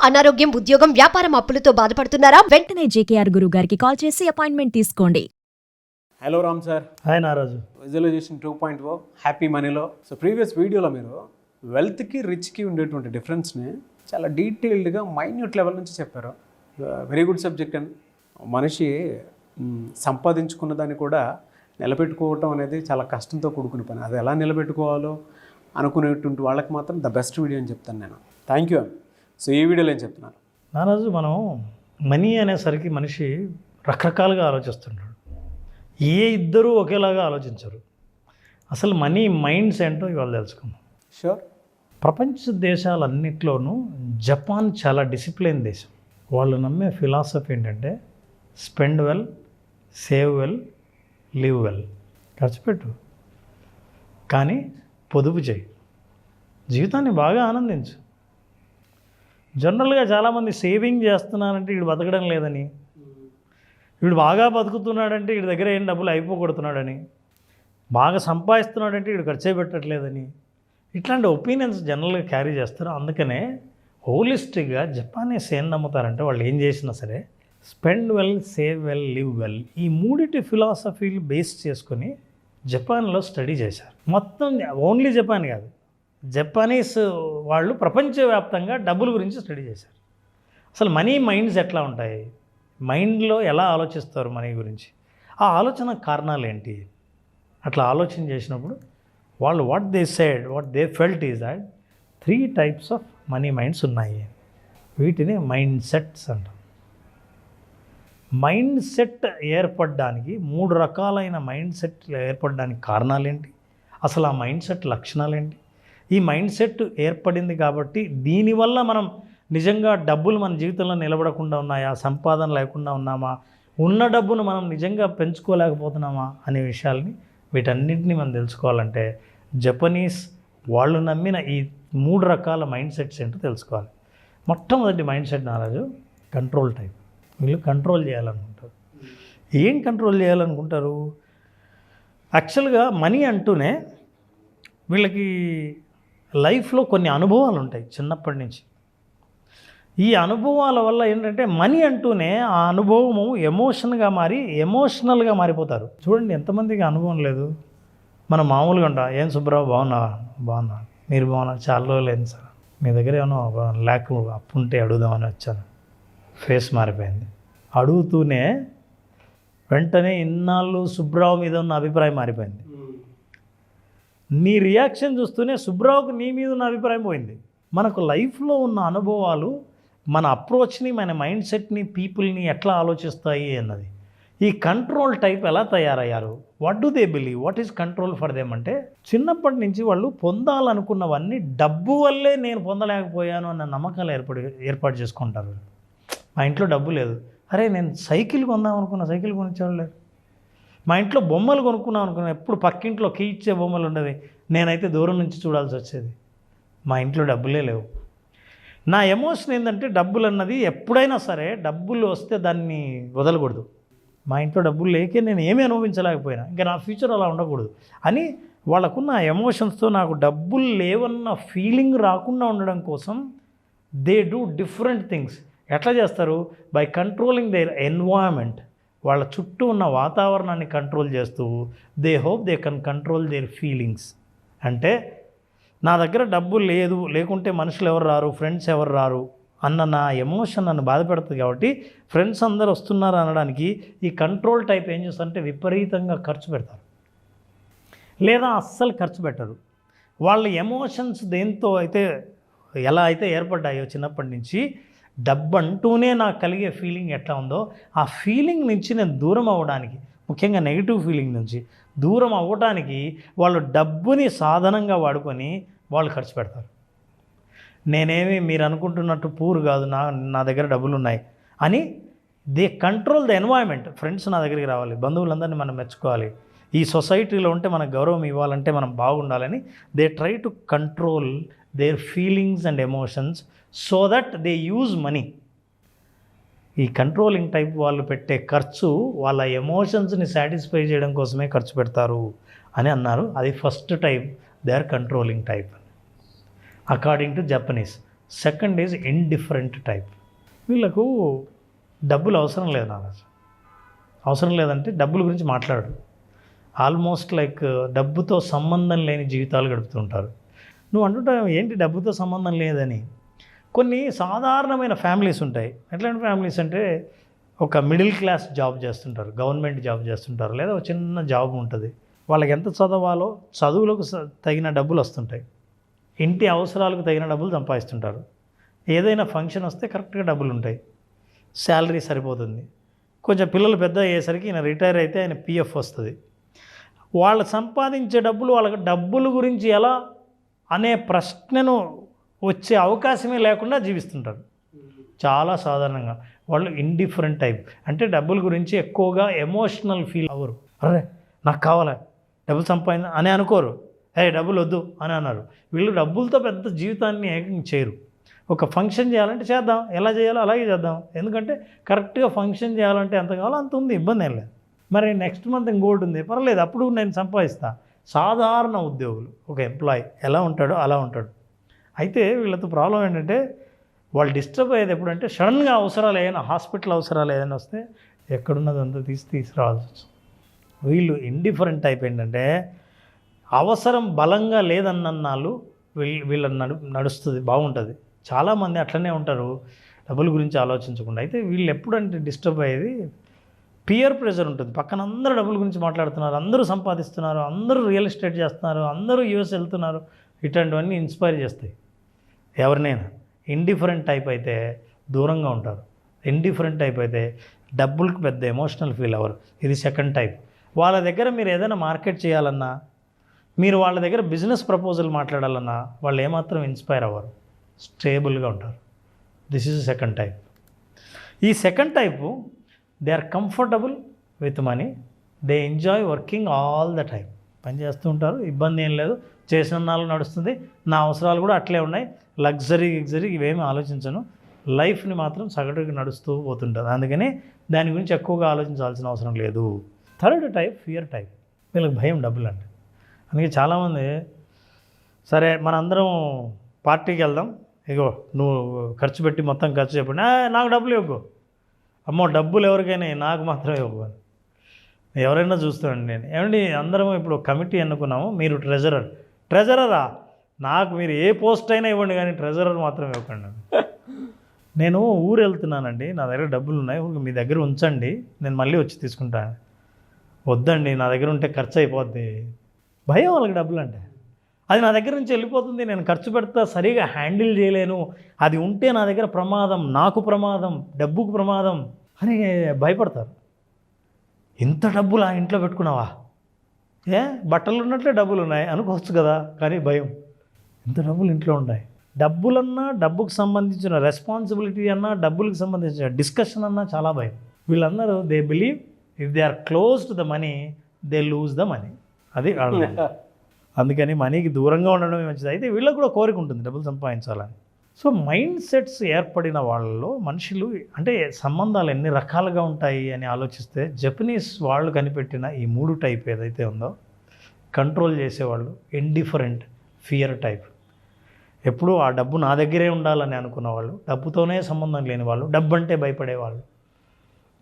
అనారోగ్యం, ఉద్యోగం, వ్యాపారం అప్పులతో బాధపడుతున్నారా? వెంటనే జేకేఆర్ గురువు గారికి కాల్ చేసి అపాయింట్మెంట్ తీసుకోండి. Hello Ram sir. హాయ్ నారాజు. విజువలైజేషన్ 2.0 హ్యాపీ మనీలో. సో ప్రీవియస్ వీడియోలో మీరు వెల్త్కి రిచ్కి ఉండేటువంటి డిఫరెన్స్ని చాలా డీటెయిల్డ్గా మైన్యూట్ లెవెల్ నుంచి చెప్పారు. Very good subject. అండ్ మనిషి సంపాదించుకున్న దాన్ని కూడా నిలబెట్టుకోవటం అనేది చాలా కష్టంతో కూడుకున్న పని. అది ఎలా నిలబెట్టుకోవాలో అనుకునేటువంటి వాళ్ళకి మాత్రం ద బెస్ట్ వీడియో అని చెప్తాను నేను. Thank you. సో ఈ వీడియోలో ఏం చెప్తున్నాను నారాజు, మనం మనీ అనేసరికి మనిషి రకరకాలుగా ఆలోచిస్తుంటాడు. ఏ ఇద్దరూ ఒకేలాగా ఆలోచించరు. అసలు మనీ మైండ్స్ ఏంటో ఇవాళ తెలుసుకుందాం. షూర్. ప్రపంచ దేశాలన్నింటిలోనూ జపాన్ చాలా డిసిప్లిన్ దేశం. వాళ్ళు నమ్మే ఫిలాసఫీ ఏంటంటే spend well, save well, live well. ఖర్చు పెట్టు కానీ పొదుపు చేయి, జీవితాన్ని బాగా ఆనందించు. జనరల్గా చాలామంది సేవింగ్ చేస్తున్నారంటే వీడు బతకడం లేదని, వీడు బాగా బతుకుతున్నాడంటే వీడి దగ్గర ఏం డబ్బులు అయిపోగొడుతున్నాడని, బాగా సంపాదిస్తున్నాడంటే వీడు ఖర్చే పెట్టట్లేదని, ఇట్లాంటి ఒపీనియన్స్ జనరల్గా క్యారీ చేస్తారు. అందుకనే హోలిస్టిక్గా జపానీస్ ఏం నమ్ముతారంటే వాళ్ళు ఏం చేసినా సరే spend well, save well, live well, ఈ మూడిటి ఫిలాసఫీలు బేస్ చేసుకొని జపాన్లో స్టడీ చేశారు. మొత్తం ఓన్లీ జపాన్ కాదు, జపానీస్ వాళ్ళు ప్రపంచవ్యాప్తంగా డబ్బుల గురించి స్టడీ చేశారు. అసలు మనీ మైండ్స్ ఎట్లా ఉంటాయి, మైండ్లో ఎలా ఆలోచిస్తారు మనీ గురించి, ఆ ఆలోచన కారణాలు ఏంటి, అట్లా ఆలోచన చేసినప్పుడు వాళ్ళు what they felt is that 3 types of money minds ఉన్నాయి. వీటిని మైండ్ సెట్స్ అంటారు. మైండ్ సెట్ ఏర్పడడానికి 3 రకాలైన మైండ్ సెట్ ఏర్పడడానికి కారణాలు ఏంటి, అసలు ఆ మైండ్ సెట్ లక్షణాలు ఏంటి, ఈ మైండ్ సెట్ ఏర్పడింది కాబట్టి దీనివల్ల మనం నిజంగా డబ్బులు మన జీవితంలో నిలబడకుండా ఉన్నాయా, సంపాదన లేకుండా ఉన్నామా, ఉన్న డబ్బును మనం నిజంగా పెంచుకోలేకపోతున్నామా అనే విషయాల్ని వీటన్నింటినీ మనం తెలుసుకోవాలంటే జపనీస్ వాళ్ళు నమ్మిన ఈ 3 రకాల మైండ్ సెట్స్ ఏంటో తెలుసుకోవాలి. మొట్టమొదటి మైండ్ సెట్ నారాజు కంట్రోల్ టైప్. వీళ్ళు కంట్రోల్ చేయాలనుకుంటారు. ఏం కంట్రోల్ చేయాలనుకుంటారు? యాక్చువల్గా మనీ అంటూనే వీళ్ళకి లైఫ్లో కొన్ని అనుభవాలు ఉంటాయి చిన్నప్పటి నుంచి. ఈ అనుభవాల వల్ల ఏంటంటే మనీ అంటూనే ఆ అనుభవము ఎమోషన్గా మారి ఎమోషనల్గా మారిపోతారు. చూడండి, ఎంతమందికి అనుభవం లేదు. మనం మామూలుగా ఉంటాం, ఏం సుబ్రావు బాగున్నా మీరు బాగున్నారు, చాలా రోజులు అయింది సార్, మీ దగ్గర ఏమన్నా ల్యాక్ అప్పు ఉంటే అడుగుదామని వచ్చాను. ఫేస్ మారిపోయింది. అడుగుతూనే వెంటనే ఇన్నాళ్ళు సుబ్రావు మీద ఉన్న అభిప్రాయం మారిపోయింది. నీ రియాక్షన్ చూస్తూనే సుబ్రావుకు నీ మీద ఉన్న అభిప్రాయం పోయింది. మనకు లైఫ్లో ఉన్న అనుభవాలు మన అప్రోచ్ని, మన మైండ్ సెట్ని, పీపుల్ని ఎట్లా ఆలోచిస్తాయి అన్నది. ఈ కంట్రోల్ టైప్ ఎలా తయారయ్యారు, what do they believe, what is control for them అంటే చిన్నప్పటి నుంచి వాళ్ళు పొందాలనుకున్నవన్నీ డబ్బు వల్లే నేను పొందలేకపోయాను అన్న నమ్మకాలు ఏర్పాటు చేసుకుంటారు. మా ఇంట్లో డబ్బు లేదు, అరే నేను సైకిల్ కొందాం అనుకున్నా, సైకిల్ కొనిచ్చేవాళ్ళు లేరు. మా ఇంట్లో బొమ్మలు కొనుక్కున్నాం అనుకున్నా, ఎప్పుడు పక్కింట్లో కీ ఇచ్చే బొమ్మలు ఉండేవి, నేనైతే దూరం నుంచి చూడాల్సి వచ్చేది. మా ఇంట్లో డబ్బులే లేవు. నా ఎమోషన్ ఏంటంటే డబ్బులు అన్నది ఎప్పుడైనా సరే డబ్బులు వస్తే దాన్ని వదలకూడదు. మా ఇంట్లో డబ్బులు లేకే నేను ఏమీ అనుభవించలేకపోయినా, ఇంకా నా ఫ్యూచర్ అలా ఉండకూడదు అని వాళ్ళకున్న ఎమోషన్స్తో నాకు డబ్బులు లేవన్న ఫీలింగ్ రాకుండా ఉండడం కోసం దే డూ డిఫరెంట్ థింగ్స్. ఎట్లా చేస్తారు? By controlling their environment. వాళ్ళ చుట్టూ ఉన్న వాతావరణాన్ని కంట్రోల్ చేస్తూ they hope they can control their feelings. అంటే నా దగ్గర డబ్బు లేకుంటే మనుషులు ఎవరు రారు, ఫ్రెండ్స్ ఎవరు రారు అన్న నా ఎమోషన్ నన్ను బాధపెడుతుంది. కాబట్టి ఫ్రెండ్స్ అందరు వస్తున్నారు అనడానికి ఈ కంట్రోల్ టైప్ ఏం చేస్తారంటే విపరీతంగా ఖర్చు పెడతారు, లేదా అస్సలు ఖర్చు పెట్టరు. వాళ్ళ ఎమోషన్స్ దేంతో అయితే ఎలా అయితే ఏర్పడ్డాయో చిన్నప్పటి నుంచి, డబ్బు అంటూనే నాకు కలిగే ఫీలింగ్ ఎట్లా ఉందో ఆ ఫీలింగ్ నుంచి నేను దూరం అవ్వడానికి, ముఖ్యంగా నెగిటివ్ ఫీలింగ్ నుంచి దూరం అవ్వడానికి వాళ్ళు డబ్బుని సాధనంగా వాడుకొని వాళ్ళు ఖర్చు పెడతారు. నేనేమి మీరు అనుకుంటున్నట్టు పూర్ కాదు, నా దగ్గర డబ్బులు ఉన్నాయి అని they control the environment. Friends నా దగ్గరికి రావాలి, బంధువులందరినీ మనం మెచ్చుకోవాలి, ఈ సొసైటీలో ఉంటే మనకు గౌరవం ఇవ్వాలంటే మనం బాగుండాలని they try to control their feelings and emotions so that they use money. ఈ కంట్రోలింగ్ టైప్ వాళ్ళు పెట్టే ఖర్చు వాళ్ళ ఎమోషన్స్ని సాటిస్ఫై చేయడం కోసమే ఖర్చు పెడతారు అని అన్నారు. అది first type, they are controlling type according to Japanese. Second is indifferent type. వీళ్ళకు డబ్బులు అవసరం లేదు నారాజు. అవసరం లేదంటే డబ్బుల గురించి మాట్లాడు. ఆల్మోస్ట్ లైక్ డబ్బుతో సంబంధం లేని జీవితాలు గడుపుతుంటారు. నువ్వు అంటుంటావు ఏంటి డబ్బుతో సంబంధం లేదని. కొన్ని సాధారణమైన ఫ్యామిలీస్ ఉంటాయి. ఎట్లాంటి ఫ్యామిలీస్ అంటే ఒక మిడిల్ క్లాస్ జాబ్ చేస్తుంటారు, గవర్నమెంట్ జాబ్ చేస్తుంటారు, లేదా ఒక చిన్న జాబ్ ఉంటుంది. వాళ్ళకి ఎంత చదవాలో చదువులకు తగిన డబ్బులు వస్తుంటాయి, ఇంటి అవసరాలకు తగిన డబ్బులు సంపాదిస్తుంటారు. ఏదైనా ఫంక్షన్ వస్తే కరెక్ట్గా డబ్బులు ఉంటాయి, శాలరీ సరిపోతుంది. కొంచెం పిల్లలు పెద్ద అయ్యేసరికి ఈయన రిటైర్ అయితే ఆయన పిఎఫ్ వస్తుంది. వాళ్ళు సంపాదించే డబ్బులు వాళ్ళకి డబ్బుల గురించి ఎలా అనే ప్రశ్నను వచ్చే అవకాశమే లేకుండా జీవిస్తుంటారు. చాలా సాధారణంగా వాళ్ళు ఇండిఫరెంట్ టైప్. అంటే డబ్బుల గురించి ఎక్కువగా ఎమోషనల్ ఫీల్ అవ్వరు. అరే నాకు కావాలా డబ్బులు సంపాదించ అని అనుకోరు, డబ్బులు వద్దు అని అన్నారు. వీళ్ళు డబ్బులతో పెద్ద జీవితాన్ని ఏకం చేయరు. ఒక ఫంక్షన్ చేయాలంటే చేద్దాం, ఎలా చేయాలో అలాగే చేద్దాం, ఎందుకంటే కరెక్ట్గా ఫంక్షన్ చేయాలంటే ఎంత కావాలో అంత ఉంది, ఇబ్బంది ఏం లేదు. మరి నెక్స్ట్ మంత్ ఇంకోటి ఉంది, పర్లేదు అప్పుడు నేను సంపాదిస్తా. సాధారణ ఉద్యోగులు, ఒక ఎంప్లాయీ ఎలా ఉంటాడో అలా ఉంటాడు. అయితే వీళ్ళతో ప్రాబ్లం ఏంటంటే వాళ్ళు డిస్టర్బ్ అయ్యేది ఎప్పుడంటే సడన్గా అవసరాలు ఏదైనా, హాస్పిటల్ అవసరాలు ఏదైనా వస్తే ఎక్కడున్నదంతా తీసుకురావాల్సి వస్తుంది. వీళ్ళు ఇండిఫరెంట్ టైప్ ఏంటంటే అవసరం బలంగా లేదన్నాళ్ళు వీళ్ళ నడుస్తుంది, బాగుంటుంది. చాలామంది అట్లనే ఉంటారు డబ్బుల గురించి ఆలోచించకుండా. అయితే వీళ్ళు ఎప్పుడంటే డిస్టర్బ్ అయ్యేది పియర్ ప్రెషర్ ఉంటుంది. పక్కన అందరూ డబ్బుల గురించి మాట్లాడుతున్నారు, అందరూ సంపాదిస్తున్నారు, అందరూ రియల్ ఎస్టేట్ చేస్తున్నారు, అందరూ యూఎస్ వెళ్తున్నారు, ఇట్లాంటివన్నీ ఇన్స్పైర్ చేస్తాయి ఎవరినైనా. ఇండిఫరెంట్ టైప్ అయితే దూరంగా ఉంటారు. ఇండిఫరెంట్ టైప్ అయితే డబ్బులకు పెద్ద ఎమోషనల్ ఫీల్ అవ్వరు. ఇది సెకండ్ టైప్. వాళ్ళ దగ్గర మీరు ఏదైనా మార్కెట్ చేయాలన్నా, మీరు వాళ్ళ దగ్గర బిజినెస్ ప్రపోజల్ మాట్లాడాలన్నా వాళ్ళు ఏమాత్రం ఇన్స్పైర్ అవ్వరు, స్టేబుల్గా ఉంటారు. This is second type. ఈ second type they are comfortable with money, they enjoy working all the time. పని చేస్తూ ఉంటారు, ఇబ్బంది ఏం లేదు, చేసిన నాలుగు నడుస్తుంది, నా అవసరాలు కూడా అట్లే ఉన్నాయి, లగ్జరీ ఇవేమీ ఆలోచించను, లైఫ్ని మాత్రం సగటుగా నడుస్తూ పోతుంటుంది. అందుకని దాని గురించి ఎక్కువగా ఆలోచించాల్సిన అవసరం లేదు. Third type fear type. వీళ్ళకి భయం డబ్బులు అంటే. అందుకే చాలామంది సరే మనందరం పార్టీకి వెళ్దాం, ఇగో నువ్వు ఖర్చు పెట్టి మొత్తం ఖర్చు చెప్పండి, నాకు డబ్బులు ఇవ్వకు, అమ్మో డబ్బులు ఎవరికైనా నాకు మాత్రమే ఇవ్వకు. ఎవరైనా చూస్తానండి నేను, ఏమండి అందరం ఇప్పుడు కమిటీ ఎన్నుకున్నాము, మీరు ట్రెజరరా, నాకు మీరు ఏ పోస్ట్ అయినా ఇవ్వండి కానీ ట్రెజరర్ మాత్రం ఇవ్వకండి. నేను ఊరు వెళ్తున్నానండి, నా దగ్గర డబ్బులు ఉన్నాయి, మీ దగ్గర ఉంచండి, నేను మళ్ళీ వచ్చి తీసుకుంటాను. వద్దండి, నా దగ్గర ఉంటే ఖర్చు అయిపోద్ది. భయం వాళ్ళకి డబ్బులు అంటే. అది నా దగ్గర నుంచి వెళ్ళిపోతుంది, నేను ఖర్చు పెడతా, సరిగా హ్యాండిల్ చేయలేను, అది ఉంటే నా దగ్గర ప్రమాదం, నాకు ప్రమాదం, డబ్బుకు ప్రమాదం అని భయపడతారు. ఇంత డబ్బులు ఆ ఇంట్లో పెట్టుకున్నావా, బట్టలు ఉన్నట్లే డబ్బులు ఉన్నాయి అనుకోవచ్చు కదా, కానీ భయం, ఇంత డబ్బులు ఇంట్లో ఉన్నాయి. డబ్బులన్నా, డబ్బుకు సంబంధించిన రెస్పాన్సిబిలిటీ అన్నా, డబ్బులకు సంబంధించిన డిస్కషన్ అన్నా చాలా భయం. వీళ్ళందరూ they believe if they are close to the money they lose the money. అది అందుకని మనీకి దూరంగా ఉండడమే మంచిది. అయితే వీళ్ళకి కూడా కోరిక ఉంటుంది డబ్బులు సంపాదించాలని. సో మైండ్ సెట్స్ ఏర్పడిన వాళ్ళలో మనుషులు అంటే సంబంధాలు ఎన్ని రకాలుగా ఉంటాయి అని ఆలోచిస్తే జపనీస్ వాళ్ళు కనిపెట్టిన ఈ 3 టైప్ ఏదైతే ఉందో, కంట్రోల్ చేసేవాళ్ళు ఇండిఫరెంట్ ఫియర్ టైప్. ఎప్పుడూ ఆ డబ్బు నా దగ్గరే ఉండాలని అనుకున్నవాళ్ళు, డబ్బుతోనే సంబంధం లేని వాళ్ళు, డబ్బు అంటే భయపడేవాళ్ళు,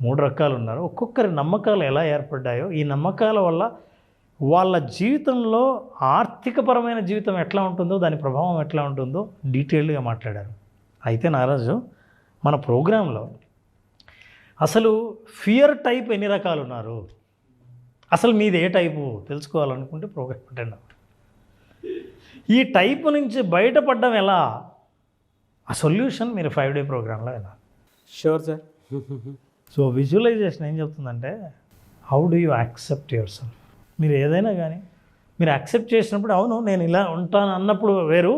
3 రకాలు ఉన్నారు. ఒక్కొక్కరి నమ్మకాలు ఎలా ఏర్పడ్డాయో, ఈ నమ్మకాల వల్ల వాళ్ళ జీవితంలో ఆర్థికపరమైన జీవితం ఎట్లా ఉంటుందో, దాని ప్రభావం ఎట్లా ఉంటుందో డీటెయిల్డ్గా మాట్లాడారు. అయితే నారాజు మన ప్రోగ్రాంలో అసలు ఫియర్ టైప్ ఎన్ని రకాలు ఉన్నారు, అసలు మీది ఏ టైపు తెలుసుకోవాలనుకుంటే ప్రోగ్రామ్ అటెండ్ అవ్వండి. ఈ టైపు నుంచి బయటపడడం ఎలా, ఆ సొల్యూషన్ మీరు 5 డే ప్రోగ్రాంలో వినాలి. Sure sir. సో విజువలైజేషన్ ఏం చెప్తుందంటే, how do you accept your self. మీరు ఏదైనా కానీ మీరు యాక్సెప్ట్ చేసినప్పుడు, అవును నేను ఇలా ఉంటాను అన్నప్పుడు వేరు,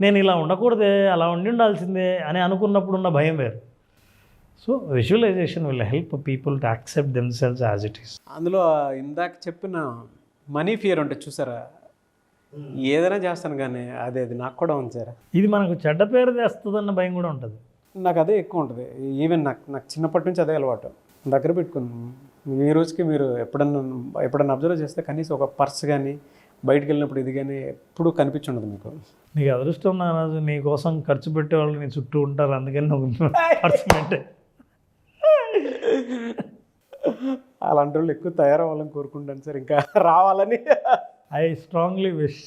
నేను ఇలా ఉండకూడదే, అలా ఉండాల్సిందే అని అనుకున్నప్పుడు ఉన్న భయం వేరు. So visualisation will help people to accept themselves as it is. అందులో ఇందాక చెప్పిన మనీ ఫియర్ ఉంటుంది చూసారా, ఏదైనా చేస్తాను కానీ అది నాకు కూడా ఉంది సార్. ఇది మనకు చెడ్డ పేరు తెస్తుందన్న భయం కూడా ఉంటుంది. నాకు అదే ఎక్కువ ఉంటుంది. ఈవెన్ నాకు చిన్నప్పటి నుంచి అదే అలవాటు. దగ్గర పెట్టుకున్నాను. ఈ రోజుకి మీరు ఎప్పుడన్నా అబ్జర్వ్ చేస్తే కనీసం ఒక పర్స్ కానీ, బయటికి వెళ్ళినప్పుడు ఇది కానీ ఎప్పుడు కనిపించుండదు మీకు. నీకు అదృష్టం నారాజు, నీ కోసం ఖర్చు పెట్టేవాళ్ళు నీ చుట్టూ ఉంటారు, అందుకని నువ్వు ఖర్చు పెట్టే. అలాంటి వాళ్ళు ఎక్కువ తయారవ్వాలని కోరుకుంటాను సార్, ఇంకా రావాలని. I strongly wish.